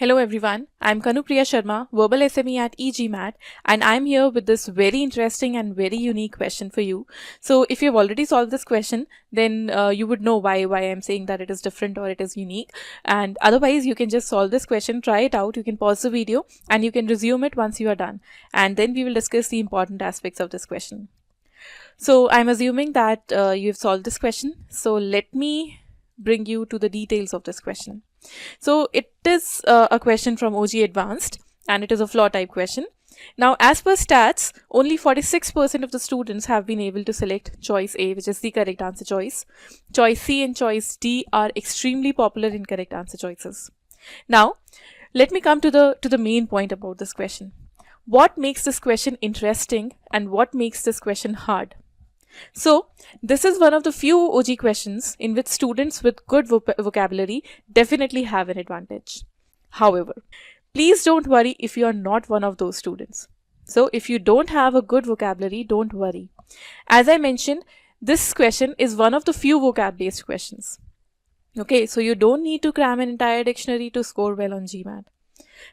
Hello everyone, I'm Kanupriya Sharma, Verbal SME at eGMAT, and I'm here with this very interesting and very unique question for you. So if you've already solved this question, then you would know why I'm saying that it is different or it is unique. And otherwise, you can just solve this question, try it out, you can pause the video and you can resume it once you are done. And then we will discuss the important aspects of this question. So I'm assuming that you've solved this question. So let me bring you to the details of this question. So it is a question from OG Advanced and it is a flaw type question. Now, as per stats, only 46% of the students have been able to select choice A, which is the correct answer choice. Choice C and choice D are extremely popular incorrect answer choices. Now, let me come to the main point about this question. What makes this question interesting and what makes this question hard? So, this is one of the few OG questions in which students with good vocabulary definitely have an advantage. However, please don't worry if you are not one of those students. So, if you don't have a good vocabulary, don't worry. As I mentioned, this question is one of the few vocab-based questions. Okay, so you don't need to cram an entire dictionary to score well on GMAT.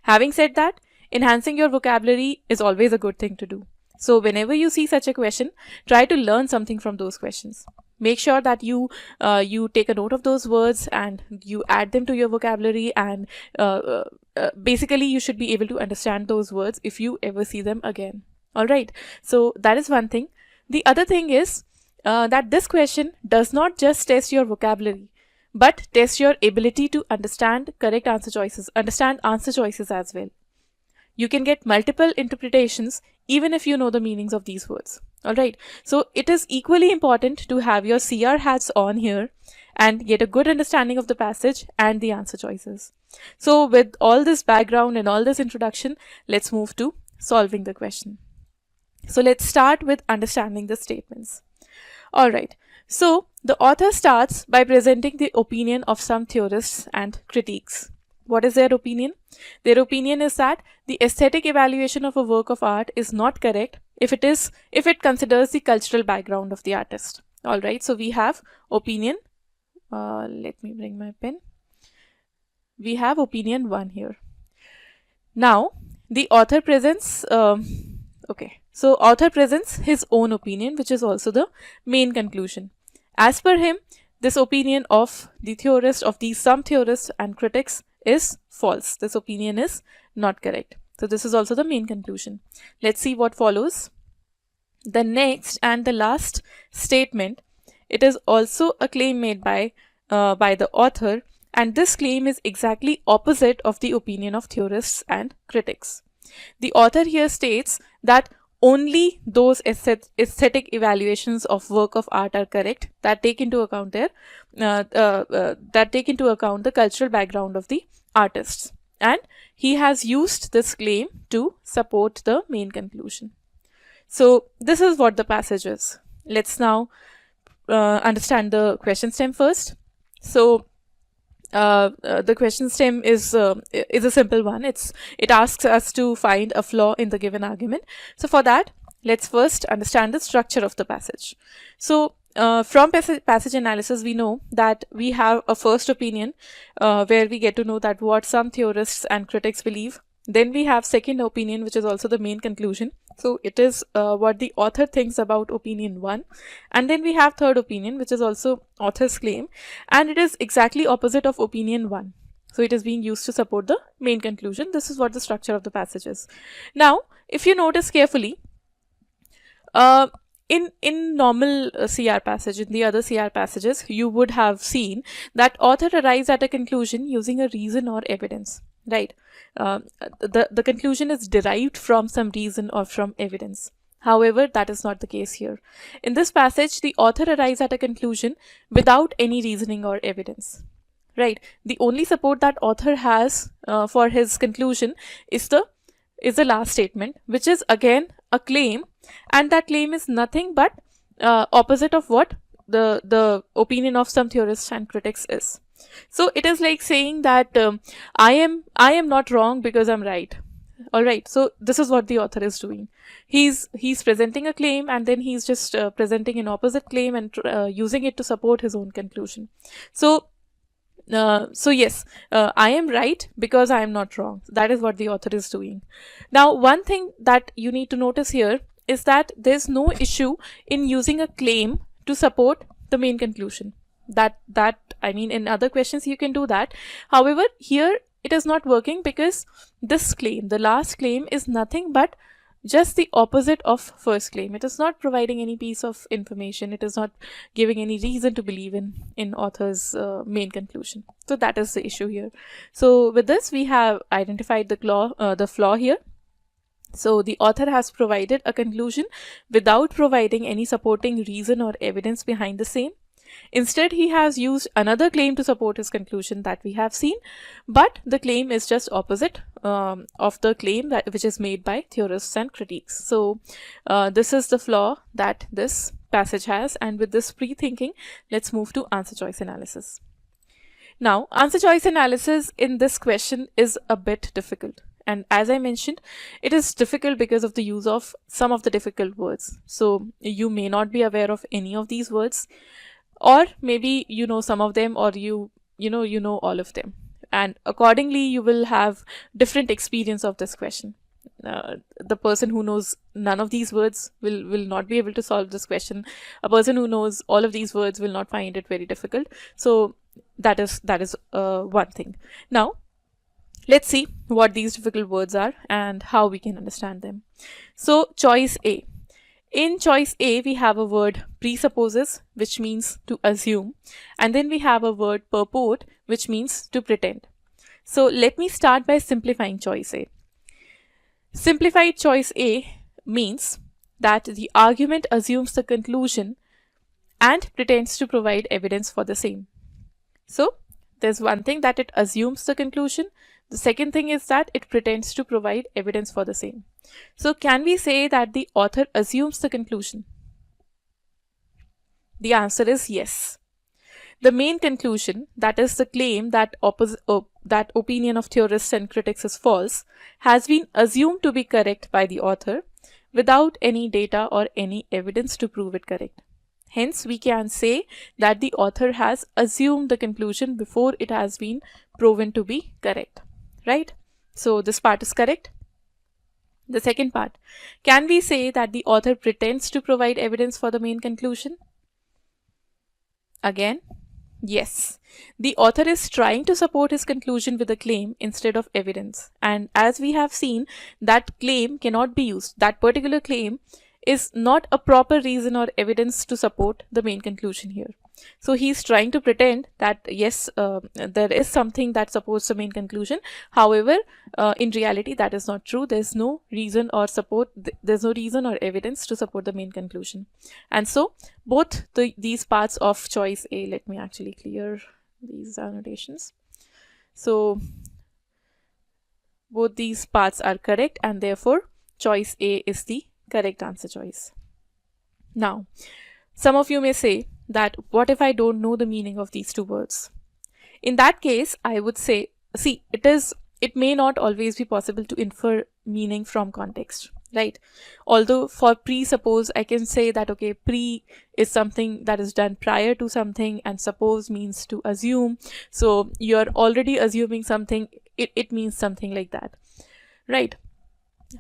Having said that, enhancing your vocabulary is always a good thing to do. So whenever you see such a question, try to learn something from those questions. Make sure that you take a note of those words and you add them to your vocabulary, and basically you should be able to understand those words if you ever see them again. Alright, so that is one thing. The other thing is that this question does not just test your vocabulary, but test your ability to understand correct answer choices, understand answer choices as well. You can get multiple interpretations even if you know the meanings of these words. Alright, so it is equally important to have your CR hats on here and get a good understanding of the passage and the answer choices. So with all this background and all this introduction, let's move to solving the question. So let's start with understanding the statements. Alright, so the author starts by presenting the opinion of some theorists and critiques. What is their opinion? Their opinion is that the aesthetic evaluation of a work of art is not correct if it considers the cultural background of the artist. All right, so we have opinion. Let me bring my pen. We have opinion 1 here. Now, the author presents. So author presents his own opinion, which is also the main conclusion. As per him, this opinion of the theorist, of these some theorists and critics, is false. This opinion is not correct. So this is also the main conclusion. Let's see what follows. The next and the last statement, it is also a claim made by the author, and this claim is exactly opposite of the opinion of theorists and critics. The author here states that only those aesthetic evaluations of work of art are correct that take into account the cultural background of the artists, and he has used this claim to support the main conclusion. So this is what the passage is. Let's now understand the question stem first. So the question stem is a simple one. It asks us to find a flaw in the given argument. So for that, let's first understand the structure of the passage. So from passage analysis, we know that we have a first opinion where we get to know that what some theorists and critics believe. Then we have second opinion, which is also the main conclusion. So it is what the author thinks about opinion 1. And then we have third opinion, which is also author's claim. And it is exactly opposite of opinion 1. So it is being used to support the main conclusion. This is what the structure of the passage is. Now, if you notice carefully, in normal CR passage, in the other CR passages, you would have seen that author arrives at a conclusion using a reason or evidence. Right, the conclusion is derived from some reason or from evidence. However, that is not the case here. In this passage, the author arrives at a conclusion without any reasoning or evidence. Right, the only support that author has for his conclusion is the last statement, which is again a claim, and that claim is nothing but opposite of what the opinion of some theorists and critics is. So it is like saying that I am not wrong because I'm right. All right, so this is what the author is doing. He's presenting a claim, and then he's just presenting an opposite claim and using it to support his own conclusion. So So yes, I am right because I am not wrong. That is what the author is doing. Now, one thing that you need to notice here is that there's no issue in using a claim to support the main conclusion. That I mean, in other questions you can do that. However, here it is not working because this claim, the last claim, is nothing but just the opposite of first claim. It is not providing any piece of information. It is not giving any reason to believe in author's main conclusion. So that is the issue here. So with this, we have identified the flaw here. So the author has provided a conclusion without providing any supporting reason or evidence behind the same. Instead, he has used another claim to support his conclusion that we have seen, but the claim is just opposite of the claim which is made by theorists and critics. So this is the flaw that this passage has, and with this pre-thinking, let's move to answer choice analysis. Now, answer choice analysis in this question is a bit difficult. And as I mentioned, it is difficult because of the use of some of the difficult words. So you may not be aware of any of these words, or maybe you know some of them, or you know all of them, and accordingly you will have different experience of this question. The person who knows none of these words will not be able to solve this question. A person who knows all of these words will not find it very difficult. So that is one thing. Now let's see what these difficult words are and how we can understand them. So choice A. In choice A, we have a word presupposes, which means to assume, and then we have a word purport, which means to pretend. So let me start by simplifying choice A. Simplified choice A means that the argument assumes the conclusion and pretends to provide evidence for the same. So there's one thing that it assumes the conclusion. The second thing is that it pretends to provide evidence for the same. So can we say that the author assumes the conclusion? The answer is yes. The main conclusion, that is the claim that that opinion of theorists and critics is false, has been assumed to be correct by the author without any data or any evidence to prove it correct. Hence, we can say that the author has assumed the conclusion before it has been proven to be correct, right? So this part is correct. The second part, can we say that the author pretends to provide evidence for the main conclusion? Again, yes. The author is trying to support his conclusion with a claim instead of evidence. And as we have seen, that claim cannot be used. That particular claim is not a proper reason or evidence to support the main conclusion here. So he's trying to pretend that yes, there is something that supports the main conclusion. However, in reality, that is not true. There's no reason or there's no reason or evidence to support the main conclusion. And so both these parts of choice A, let me actually clear these annotations. So both these parts are correct, and therefore choice A is the correct answer choice. Now, some of you may say that what if I don't know the meaning of these two words? In that case, I would say, see, it may not always be possible to infer meaning from context, right? Although for presuppose, I can say that, okay, pre is something that is done prior to something, and suppose means to assume. So you're already assuming something, it means something like that, right?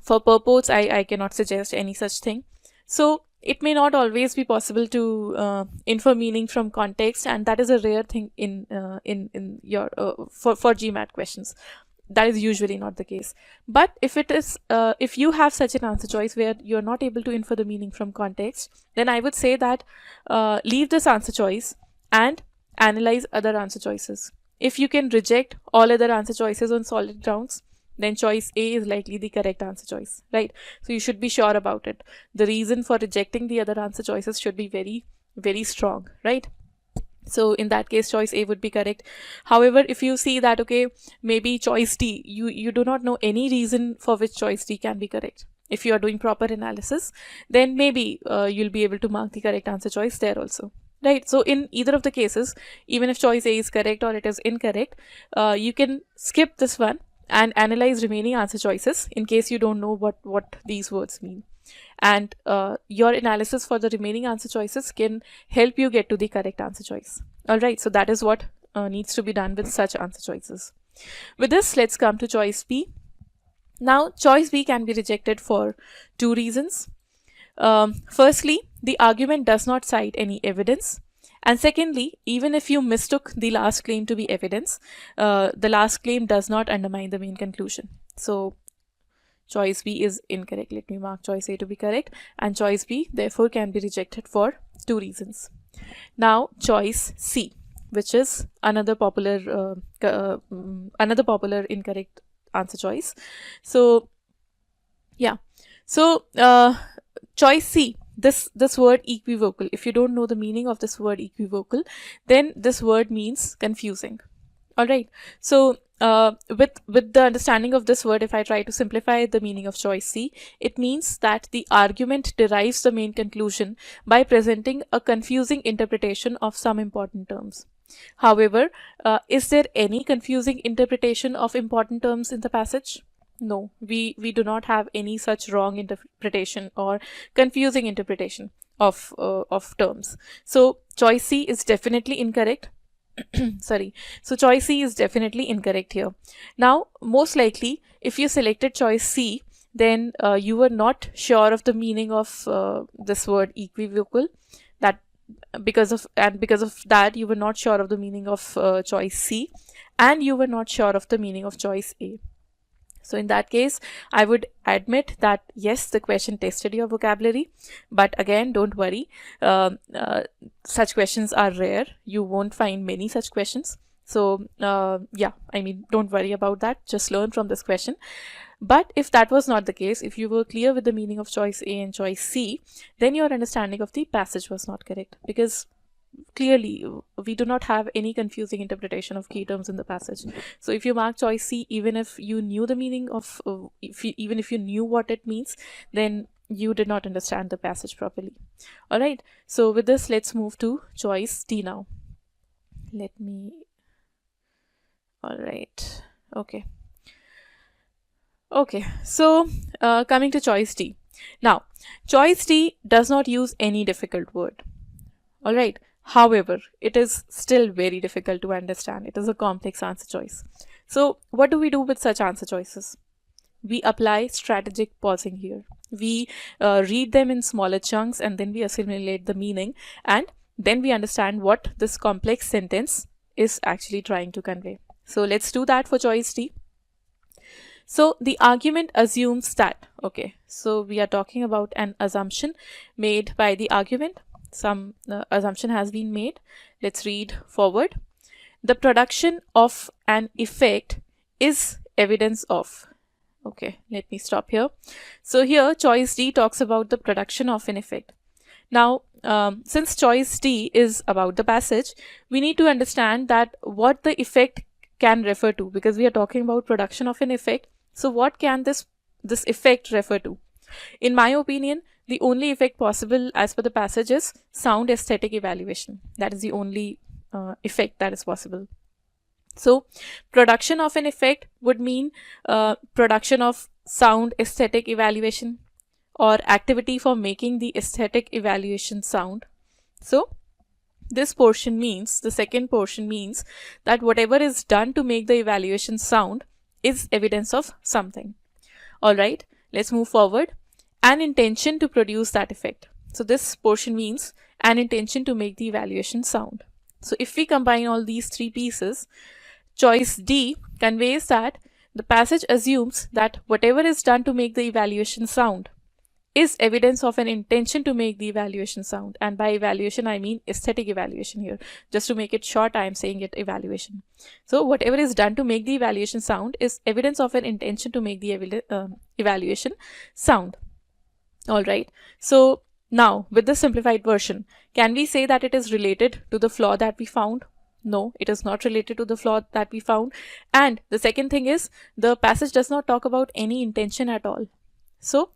For purports, I cannot suggest any such thing. So it may not always be possible to infer meaning from context, and that is a rare thing in your for GMAT questions. That is usually not the case. But if it is, if you have such an answer choice where you're not able to infer the meaning from context, then I would say that leave this answer choice and analyze other answer choices. If you can reject all other answer choices on solid grounds, then choice A is likely the correct answer choice, right? So you should be sure about it. The reason for rejecting the other answer choices should be very, very strong, right? So in that case, choice A would be correct. However, if you see that, okay, maybe choice D, you do not know any reason for which choice D can be correct. If you are doing proper analysis, then maybe you'll be able to mark the correct answer choice there also, right? So in either of the cases, even if choice A is correct or it is incorrect, you can skip this one and analyze remaining answer choices in case you don't know what these words mean. And your analysis for the remaining answer choices can help you get to the correct answer choice. All right, so that is what needs to be done with such answer choices. With this, let's come to choice B. Now, choice B can be rejected for two reasons. Firstly, the argument does not cite any evidence. And secondly, even if you mistook the last claim to be evidence, the last claim does not undermine the main conclusion. So choice B is incorrect. Let me mark choice A to be correct, and choice B therefore can be rejected for two reasons. Now choice C, which is another popular incorrect answer choice. So yeah, so choice C, this word equivocal, if you don't know the meaning of this word equivocal, then this word means confusing. All right, so with the understanding of this word, if I try to simplify the meaning of choice C, it means that the argument derives the main conclusion by presenting a confusing interpretation of some important terms. However, is there any confusing interpretation of important terms in the passage? No, we do not have any such wrong interpretation or confusing interpretation of terms. So choice C is definitely incorrect. Sorry. So choice C is definitely incorrect here. Now, most likely, if you selected choice C, then you were not sure of the meaning of this word equivocal. That because of that, you were not sure of the meaning of choice C, and you were not sure of the meaning of choice A. So in that case, I would admit that yes, the question tested your vocabulary, but again, don't worry. Such questions are rare. You won't find many such questions. So yeah, I mean, don't worry about that. Just learn from this question. But if that was not the case, if you were clear with the meaning of choice A and choice C, then your understanding of the passage was not correct, because clearly we do not have any confusing interpretation of key terms in the passage. So if you mark choice C, even if you knew the meaning of even if you knew what it means, then you did not understand the passage properly. All right, so with this, let's move to choice D now. All right, okay, so coming to choice D. Now, choice D does not use any difficult word. All right, however, it is still very difficult to understand. It is a complex answer choice. So what do we do with such answer choices? We apply strategic pausing here. We read them in smaller chunks, and then we assimilate the meaning, and then we understand what this complex sentence is actually trying to convey. So let's do that for choice D. So the argument assumes that, okay, so we are talking about an assumption made by the argument. Some assumption has been made. Let's read forward. The production of an effect is evidence of. Okay, let me stop here. So here choice D talks about the production of an effect. Now, since choice D is about the passage, we need to understand that what the effect can refer to, because we are talking about production of an effect. So what can this effect refer to? In my opinion, the only effect possible as per the passage is sound aesthetic evaluation. That is the only effect that is possible. So production of an effect would mean production of sound aesthetic evaluation, or activity for making the aesthetic evaluation sound. So this portion means, the second portion means that whatever is done to make the evaluation sound is evidence of something. All right, let's move forward. An intention to produce that effect. So this portion means an intention to make the evaluation sound. So if we combine all these three pieces, choice D conveys that the passage assumes that whatever is done to make the evaluation sound is evidence of an intention to make the evaluation sound. And by evaluation, I mean aesthetic evaluation here. Just to make it short, I am saying it evaluation. So whatever is done to make the evaluation sound is evidence of an intention to make the evaluation sound. All right. So now with the simplified version, can we say that it is related to the flaw that we found? No, it is not related to the flaw that we found. And the second thing is, the passage does not talk about any intention at all. So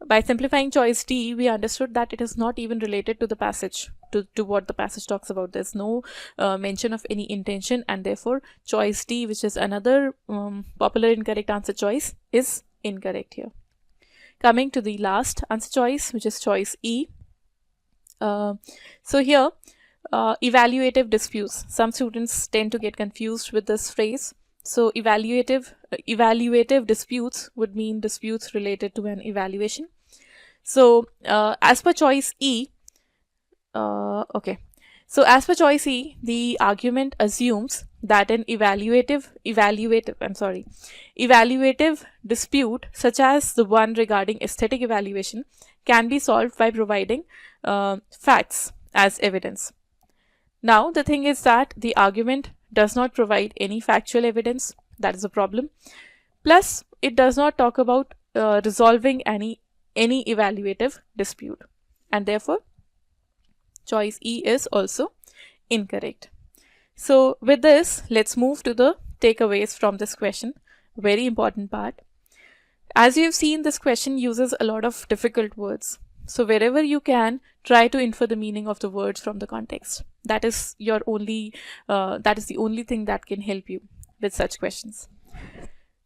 by simplifying choice D, we understood that it is not even related to the passage, to what the passage talks about. There's no mention of any intention, and therefore choice D, which is another popular incorrect answer choice, is incorrect here. Coming to the last answer choice, which is choice E. So here Evaluative disputes. Some students tend to get confused with this phrase. So evaluative disputes would mean disputes related to an evaluation. So as per choice E, okay. So as per choice E, the argument assumes that an evaluative dispute, such as the one regarding aesthetic evaluation, can be solved by providing facts as evidence. Now the thing is that the argument does not provide any factual evidence. That is a problem. Plus, it does not talk about resolving any evaluative dispute, and therefore choice E is also incorrect. So with this, let's move to the takeaways from this question. Very important part. As you've seen, this question uses a lot of difficult words. So wherever you can, try to infer the meaning of the words from the context. That is the only thing that can help you with such questions.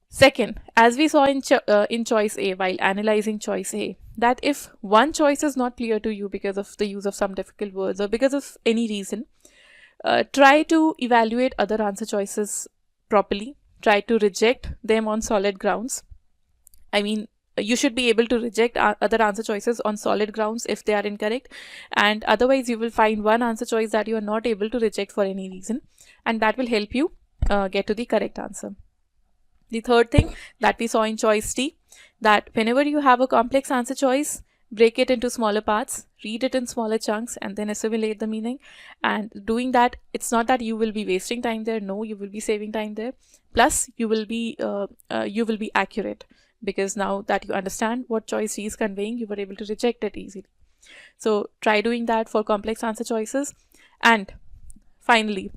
Second, as we saw in choice A, while analyzing choice A, that if one choice is not clear to you because of the use of some difficult words or because of any reason, try to evaluate other answer choices properly. Try to reject them on solid grounds. I mean, you should be able to reject other answer choices on solid grounds if they are incorrect, and otherwise you will find one answer choice that you are not able to reject for any reason, and that will help you get to the correct answer. The third thing that we saw in choice D, that whenever you have a complex answer choice, break it into smaller parts, read it in smaller chunks, and then assimilate the meaning. And doing that, it's not that you will be wasting time there. No, you will be saving time there. Plus, you will be accurate, because now that you understand what choice D is conveying, you were able to reject it easily. So try doing that for complex answer choices. And finally,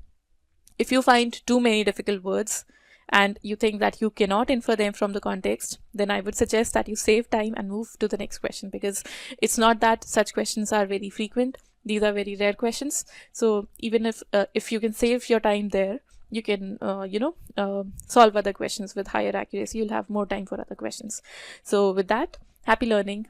if you find too many difficult words and you think that you cannot infer them from the context, then I would suggest that you save time and move to the next question, because it's not that such questions are very frequent. These are very rare questions. So even if you can save your time there, you can solve other questions with higher accuracy. You'll have more time for other questions. So with that, happy learning.